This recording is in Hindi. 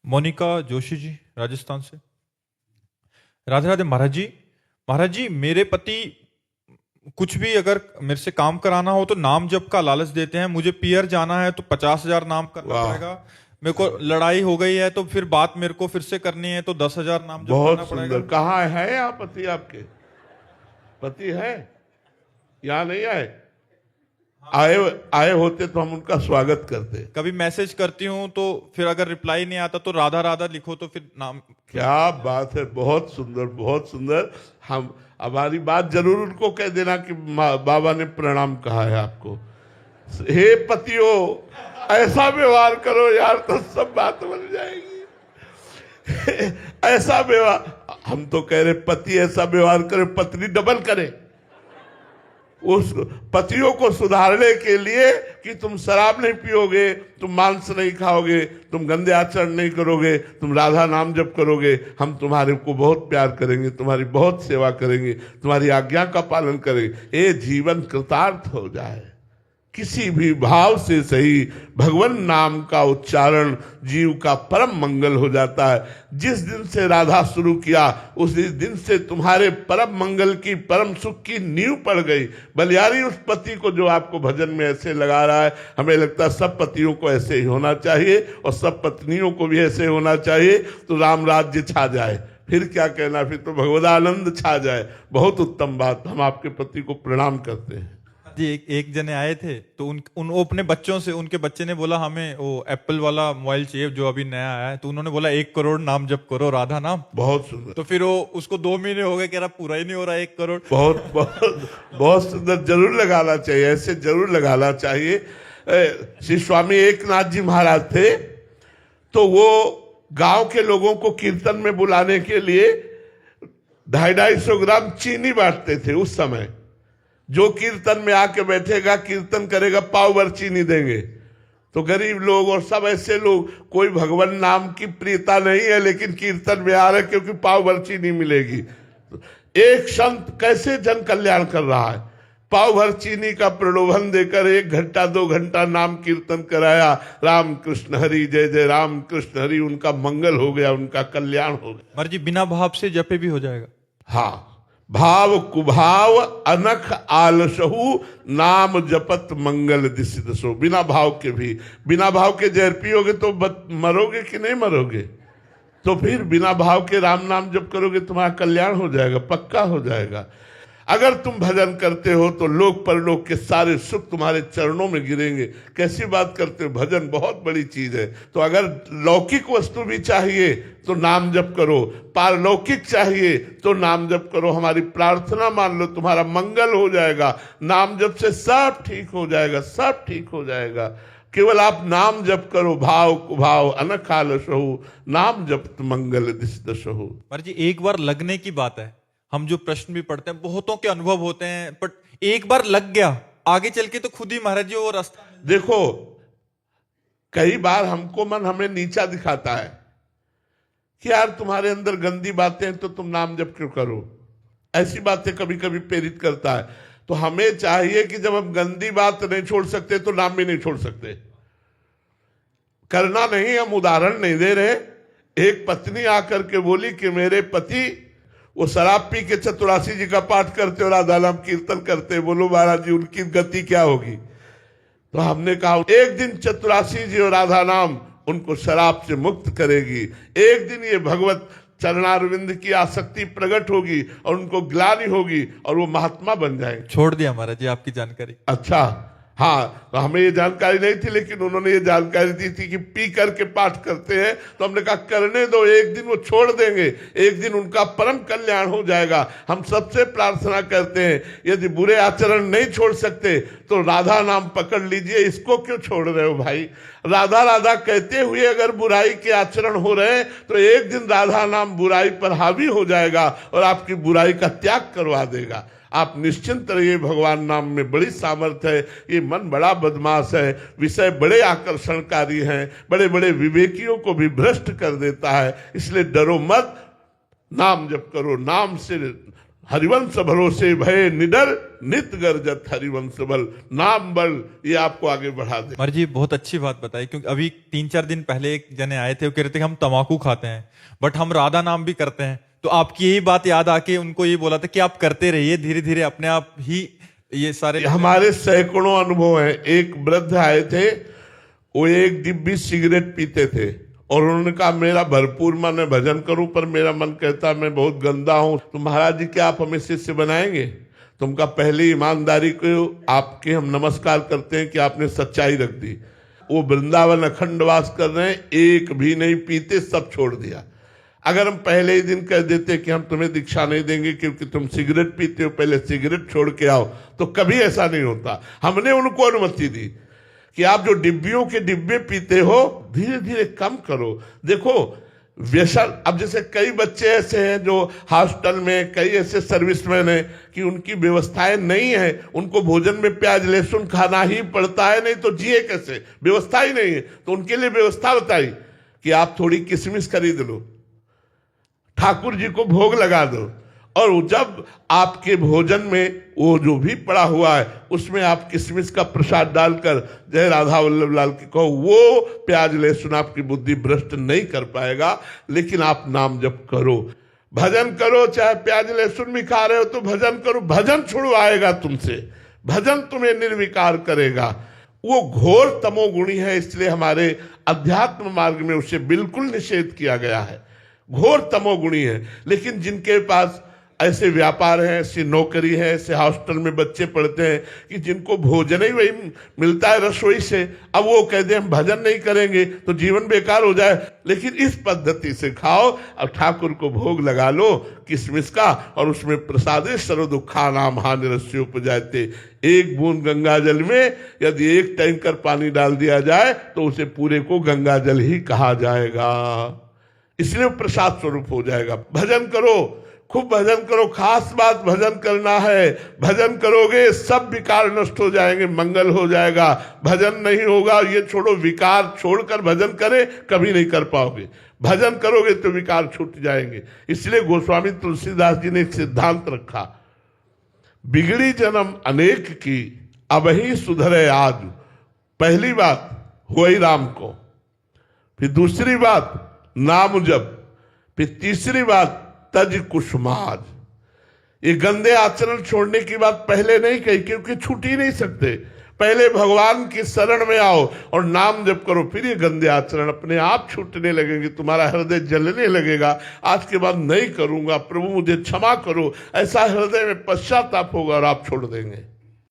मोनिका जोशी जी, राजस्थान से। राधे राधे महाराज जी। महाराज जी, मेरे पति कुछ भी अगर मेरे से काम कराना हो तो नाम जप का लालच देते हैं। मुझे पियर जाना है तो 50,000 नाम करना वाह, पड़ेगा। मेरे को लड़ाई हो गई है तो फिर बात मेरे को फिर से करनी है तो 10,000 नाम जप बहुत करना सुंदर। पड़ेगा। कहाँ है यहाँ पति? आपके पति है? यहाँ नहीं आए? आए आए होते तो हम उनका स्वागत करते। कभी मैसेज करती हूँ तो फिर अगर रिप्लाई नहीं आता तो राधा राधा लिखो तो फिर नाम। क्या बात है, बहुत सुंदर, बहुत सुंदर। हम हमारी बात जरूर उनको कह देना कि बाबा ने प्रणाम कहा है आपको। हे पतियों, ऐसा व्यवहार करो यार तो सब बात बन जाएगी। ऐसा व्यवहार, हम तो कह रहे पति ऐसा व्यवहार करे, पत्नी डबल करे। उस पतियों को सुधारने के लिए कि तुम शराब नहीं पियोगे, तुम मांस नहीं खाओगे, तुम गंदे आचरण नहीं करोगे, तुम राधा नाम जप करोगे, हम तुम्हारे को बहुत प्यार करेंगे, तुम्हारी बहुत सेवा करेंगे, तुम्हारी आज्ञा का पालन करेंगे। ये जीवन कृतार्थ हो जाए। किसी भी भाव से सही भगवान नाम का उच्चारण जीव का परम मंगल हो जाता है। जिस दिन से राधा शुरू किया उस दिन से तुम्हारे परम मंगल की, परम सुख की नींव पड़ गई। बलियारी उस पति को जो आपको भजन में ऐसे लगा रहा है, हमें लगता है सब पतियों को ऐसे ही होना चाहिए और सब पत्नियों को भी ऐसे होना चाहिए, तो राम राज्य छा जाए। फिर क्या कहना, फिर तो भगवदानंद छा जाए। बहुत उत्तम बात। हम आपके पति को प्रणाम करते हैं जी। एक जने आए थे तो वो अपने बच्चों से, उनके बच्चे ने बोला हमें वो एप्पल वाला मोबाइल चाहिए जो अभी नया आया है, तो उन्होंने बोला 1 करोड़ नाम जप करो राधा नाम। बहुत सुंदर। तो फिर वो उसको 2 महीने हो गए, कह रहा पूरा ही नहीं हो रहा 1 करोड़। बहुत बहुत बहुत सुंदर। जरूर लगाना चाहिए, ऐसे जरूर लगाना चाहिए। श्री स्वामी एकनाथ जी महाराज थे, तो वो गांव के लोगों को कीर्तन में बुलाने के लिए 250-250 ग्राम चीनी बांटते थे उस समय। जो कीर्तन में आके बैठेगा, कीर्तन करेगा, पाव भर चीनी देंगे। तो गरीब लोग और सब ऐसे लोग, कोई भगवान नाम की प्रियता नहीं है लेकिन कीर्तन में आ रहे क्योंकि पाव भर चीनी मिलेगी। एक संत कैसे जन कल्याण कर रहा है, पाव भर चीनी का प्रलोभन देकर 1 घंटा 2 घंटा नाम कीर्तन कराया। राम कृष्ण हरि, जय जय राम कृष्ण हरि। उनका मंगल हो गया, उनका कल्याण हो गया। मर जी, बिना भाव से जपे भी हो जाएगा। हाँ, भाव कुभाव अनख आलसहु, नाम जपत मंगल दिसि दसो। बिना भाव के भी, बिना भाव के जहर पियोगे तो मरोगे कि नहीं मरोगे? तो फिर बिना भाव के राम नाम जप करोगे, तुम्हारा कल्याण हो जाएगा, पक्का हो जाएगा। अगर तुम भजन करते हो तो लोक परलोक के सारे सुख तुम्हारे चरणों में गिरेंगे। कैसी बात करते हो, भजन बहुत बड़ी चीज है। तो अगर लौकिक वस्तु भी चाहिए तो नाम जप करो, पारलौकिक चाहिए तो नाम जप करो। हमारी प्रार्थना मान लो, तुम्हारा मंगल हो जाएगा। नाम जप से सब ठीक हो जाएगा, सब ठीक हो जाएगा। केवल आप नाम जप करो, भाव कुभाव अनख आलसहु, नाम जप मंगल दिसि दसहु। मर जी, एक बार लगने की बात है। हम जो प्रश्न भी पढ़ते हैं, बहुतों के अनुभव होते हैं, बट एक बार लग गया, आगे चल के तो खुद ही महाराज जी वो रास्ता। देखो, कई बार हमको मन हमें नीचा दिखाता है कि यार तुम्हारे अंदर गंदी बातें हैं तो तुम नाम जप क्यों करो। ऐसी बातें कभी कभी प्रेरित करता है। तो हमें चाहिए कि जब हम गंदी बात नहीं छोड़ सकते तो नाम भी नहीं छोड़ सकते। करना नहीं, हम उदाहरण नहीं दे रहे। एक पत्नी आकर के बोली कि मेरे पति वो शराब पी के चतुरासी जी का पाठ करते और राधा नाम कीर्तन करते। बोलो महाराज जी, उनकी गति क्या होगी? तो हमने कहा एक दिन चतुरासी जी और राधा नाम उनको शराब से मुक्त करेगी। एक दिन ये भगवत चरणारविंद की आसक्ति प्रकट होगी और उनको ग्लानि होगी और वो महात्मा बन जाएंगे। छोड़ दिया महाराज जी आपकी जानकारी। अच्छा, हाँ, तो हमें ये जानकारी नहीं थी, लेकिन उन्होंने ये जानकारी दी थी कि पी करके पाठ करते हैं। तो हमने कहा करने दो, एक दिन वो छोड़ देंगे, एक दिन उनका परम कल्याण हो जाएगा। हम सबसे प्रार्थना करते हैं, यदि बुरे आचरण नहीं छोड़ सकते तो राधा नाम पकड़ लीजिए। इसको क्यों छोड़ रहे हो भाई? राधा राधा कहते हुए अगर बुराई के आचरण हो रहे हैं तो एक दिन राधा नाम बुराई पर हावी हो जाएगा और आपकी बुराई का त्याग करवा देगा। आप निश्चिंत रहिए, भगवान नाम में बड़ी सामर्थ्य है। ये मन बड़ा बदमाश है, विषय बड़े आकर्षणकारी हैं, बड़े बड़े विवेकियों को भी भ्रष्ट कर देता है। इसलिए डरो मत, नाम जप करो। नाम से हरिवंश भरोसे भय निडर नित गर्जत हरिवंश बल, नाम बल ये आपको आगे बढ़ा दे। महाराज जी बहुत अच्छी बात बताई, क्योंकि अभी 3-4 दिन पहले एक जने आए थे, वो कह रहे थे कि हम तम्बाकू खाते हैं बट हम राधा नाम भी करते हैं। तो आपकी यही बात याद आके उनको ये बोला था कि आप करते रहिए, धीरे धीरे अपने आप ही ये सारे। हमारे सैकड़ों अनुभव हैं। एक वृद्ध आए थे, वो एक डिब्बी सिगरेट पीते थे और उन्होंने कहा मेरा भरपूर मन है भजन करूं, पर मेरा मन कहता है मैं बहुत गंदा हूं। तो महाराज जी क्या आप हमें शिष्य बनाएंगे? तुमका पहले ईमानदारी को आपके हम नमस्कार करते हैं कि आपने सच्चाई रख दी। वो वृंदावन अखंडवास कर रहे हैं, एक भी नहीं पीते, सब छोड़ दिया। अगर हम पहले ही दिन कह देते कि हम तुम्हें दीक्षा नहीं देंगे क्योंकि तुम सिगरेट पीते हो, पहले सिगरेट छोड़ के आओ, तो कभी ऐसा नहीं होता। हमने उनको अनुमति दी कि आप जो डिब्बियों के डिब्बे पीते हो धीरे धीरे कम करो। देखो व्यसन, अब जैसे कई बच्चे ऐसे हैं जो हॉस्टल में, कई ऐसे सर्विसमैन हैं कि उनकी व्यवस्थाएं नहीं है, उनको भोजन में प्याज लहसुन खाना ही पड़ता है, नहीं तो जिए कैसे, व्यवस्था ही नहीं है। तो उनके लिए व्यवस्था बताई कि आप थोड़ी किशमिश खरीद लो, ठाकुर जी को भोग लगा दो, और जब आपके भोजन में वो जो भी पड़ा हुआ है उसमें आप किशमिश का प्रसाद डालकर जय राधा वल्लभ लाल की कहो, वो प्याज लहसुन आपकी बुद्धि भ्रष्ट नहीं कर पाएगा। लेकिन आप नाम जप करो, भजन करो, चाहे प्याज लहसुन भी खा रहे हो तो भजन करो, भजन छुड़वाएगा तुमसे, भजन तुम्हें निर्विकार करेगा। वो घोर तमोगुणी है, इसलिए हमारे अध्यात्म मार्ग में उसे बिल्कुल निषेध किया गया है। घोर तमोगुणी है। लेकिन जिनके पास ऐसे व्यापार है, ऐसी नौकरी है, ऐसे हॉस्टल में बच्चे पढ़ते हैं कि जिनको भोजन ही वही मिलता है रसोई से, अब वो कहते हैं हम भजन नहीं करेंगे तो जीवन बेकार हो जाए। लेकिन इस पद्धति से खाओ, अब ठाकुर को भोग लगा लो किशमिश का, और उसमें प्रसादे सर्व दुखा नाम हानिरस्य उपजाते। एक बूंद गंगा जल में यदि एक टैंकर पानी डाल दिया जाए तो उसे पूरे को गंगा जल ही कहा जाएगा, इसलिए प्रसाद स्वरूप हो जाएगा। भजन करो, खूब भजन करो, खास बात भजन करना है। भजन करोगे सब विकार नष्ट हो जाएंगे, मंगल हो जाएगा। भजन नहीं होगा, ये छोड़ो, विकार छोड़कर भजन करे कभी नहीं कर पाओगे। भजन करोगे तो विकार छूट जाएंगे। इसलिए गोस्वामी तुलसीदास जी ने एक सिद्धांत रखा, बिगड़ी जन्म अनेक की अब ही सुधरे आज। पहली बात हुई राम को, फिर दूसरी बात नाम जप, फिर तीसरी बात तज कुसुमाज। ये गंदे आचरण छोड़ने की बात पहले नहीं कही क्योंकि छूट ही नहीं सकते। पहले भगवान की शरण में आओ और नाम जप करो, फिर ये गंदे आचरण अपने आप छूटने लगेंगे, तुम्हारा हृदय जलने लगेगा। आज के बाद नहीं करूंगा, प्रभु मुझे क्षमा करो, ऐसा हृदय में पश्चाताप होगा और आप छोड़ देंगे।